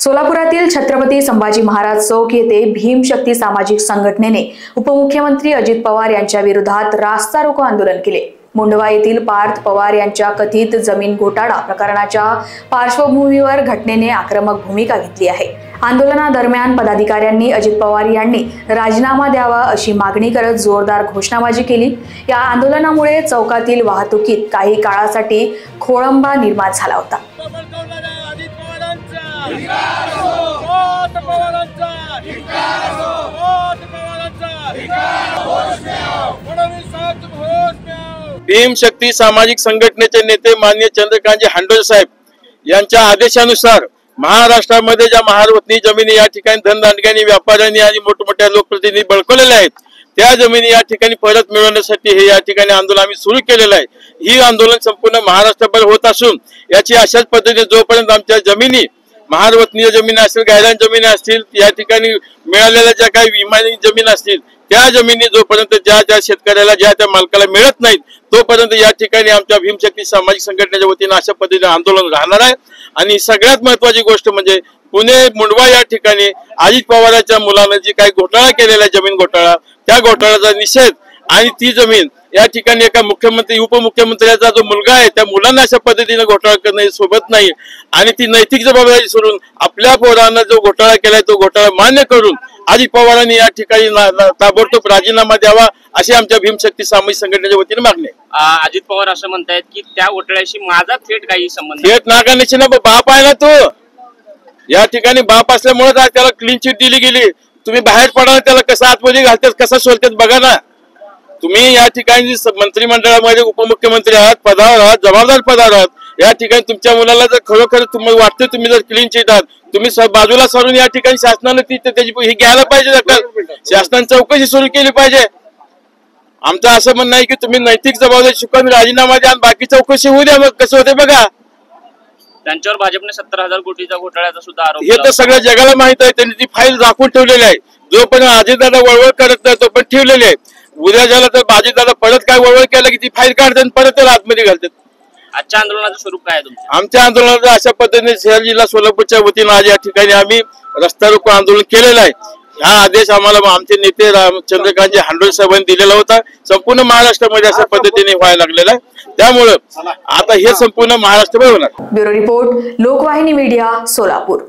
सोलापुरातील छत्रपती संभाजी महाराज चौक येथे भीमशक्ती सामाजिक संघटनेने उपमुख्यमंत्री अजित पवार यांच्या विरोधात रास्ता रोको आंदोलन केले। मुंडवा येथील पार्थ पवार यांच्या कथित जमीन घोटाळा प्रकरणाच्या पार्श्वभूमीवर घटनेने आक्रमक भूमिका घेतली आहे। आंदोलनादरम्यान पदाधिकाऱ्यांनी अजित पवार यांनी राजीनामा द्यावा अशी मागणी करत जोरदार घोषणाबाजी केली। या आंदोलनामुळे चौकातील वाहतुकीत काही काळासाठी खोळंबा निर्माण झाला होता। भीमशक्ती सामाजिक संघटनेचे नेते माननीय चंद्रकांतजी हांडोळे साहेब यांच्या आदेशानुसार महाराष्ट्रामध्ये ज्या महारवतनी जमिनी या ठिकाणी धनदांडग्यांनी, व्यापाऱ्यांनी आणि मोठमोठ्या लोकप्रतिनिधी बळकवलेल्या आहेत, त्या जमिनी या ठिकाणी परत मिळवण्यासाठी हे या ठिकाणी आंदोलन आम्ही सुरू केलेलं आहे। ही आंदोलन संपूर्ण महाराष्ट्रभर होत असून याची अशाच पद्धतीने जोपर्यंत आमच्या जमिनी महारवतनीय जमिनी असतील, गायरान जमिनी असतील, या ठिकाणी मिळालेल्या ज्या काही विमानी जमीन असतील त्या जमिनी जोपर्यंत ज्या शेतकऱ्याला त्या मालकाला मिळत नाहीत तोपर्यंत या ठिकाणी आमच्या भीमशक्ती सामाजिक संघटनेच्या वतीने अशा पद्धतीने आंदोलन राहणार आहे। आणि सगळ्यात महत्त्वाची गोष्ट म्हणजे पुणे मुंडवा या ठिकाणी अजित पवारांच्या मुलाने जी काही घोटाळा केलेला आहे, जमीन घोटाळा, त्या घोटाळ्याचा निषेध आणि ती जमीन या ठिकाणी एका मुख्यमंत्री उपमुख्यमंत्र्याचा जो मुलगा आहे त्या मुलांना अशा पद्धतीने घोटाळा करणे सोबत नाही आणि ती नैतिक जबाबदारी सोडून आपल्या पोरांना जो घोटाळा केलाय तो घोटाळा मान्य करून अजित पवारांनी या ठिकाणी ताबडतोब राजीनामा द्यावा अशी आमच्या भीमशक्ती सामाजिक संघटनेच्या वतीने मागणी आहे। अजित पवार असं म्हणतायत की त्या घोटाळ्याशी माझा थेट काही संबंध थेट नागानिशी ना, बाप आहे ना तो, या ठिकाणी बाप असल्यामुळे त्याला क्लीन चिट दिली गेली। तुम्ही बाहेर पडा, त्याला कसं आतमध्ये घालतात, कसं सोलतात बघा ना। तुम्ही या ठिकाणी मंत्रिमंडळामध्ये उपमुख्यमंत्री आहात, पदावर आहात, जबाबदार पदावर आहात, या ठिकाणी तुमच्या मुलाला जर खरोखर तुम्हाला वाटतं तुम्ही जर क्लीन चिट आहात, तुम्ही बाजूला सरून या ठिकाणी शासनाने त्याची ही घ्यायला पाहिजे, शासनाने चौकशी सुरू केली पाहिजे। आमचं असं म्हणणं आहे की तुम्ही नैतिक जबाबदारी चुकून राजीनामा द्या, बाकी चौकशी होऊ द्या, मग कसं होते बघा। त्यांच्यावर भाजपने 70,000 कोटीचा घोटाळ्याचा सुद्धा आरोप हे तर सगळ्या जगाला माहित आहे, त्यांनी ती फाईल राखून ठेवलेली आहे। जोपर्यंत अजितदादा वळवळ करत नाही तोपर्यंत ठेवलेली आहे। उद्या झालं तर अजितदादा परत काय वळवळ केलं की ती फाईल काढतात, परत त्याला आतमध्ये घालतात। आजच्या आंदोलनाचं स्वरूप काय आहे तुमचं? आमच्या आंदोलनाचं अशा पद्धतीने शहर जिल्हा सोलापूरच्या वतीनं आज या ठिकाणी आम्ही रस्ता रोको आंदोलन केलेलं आहे। हा आदेश आम्हाला आमचे नेते चंद्रकांतजी हांडोळे साहेबांनी दिलेला होता। संपूर्ण महाराष्ट्रामध्ये अशा पद्धतीने व्हायला लागलेला आहे, त्यामुळे आता हे संपूर्ण महाराष्ट्रभर होणार। Bureau report, Lokvahini media, Solapur.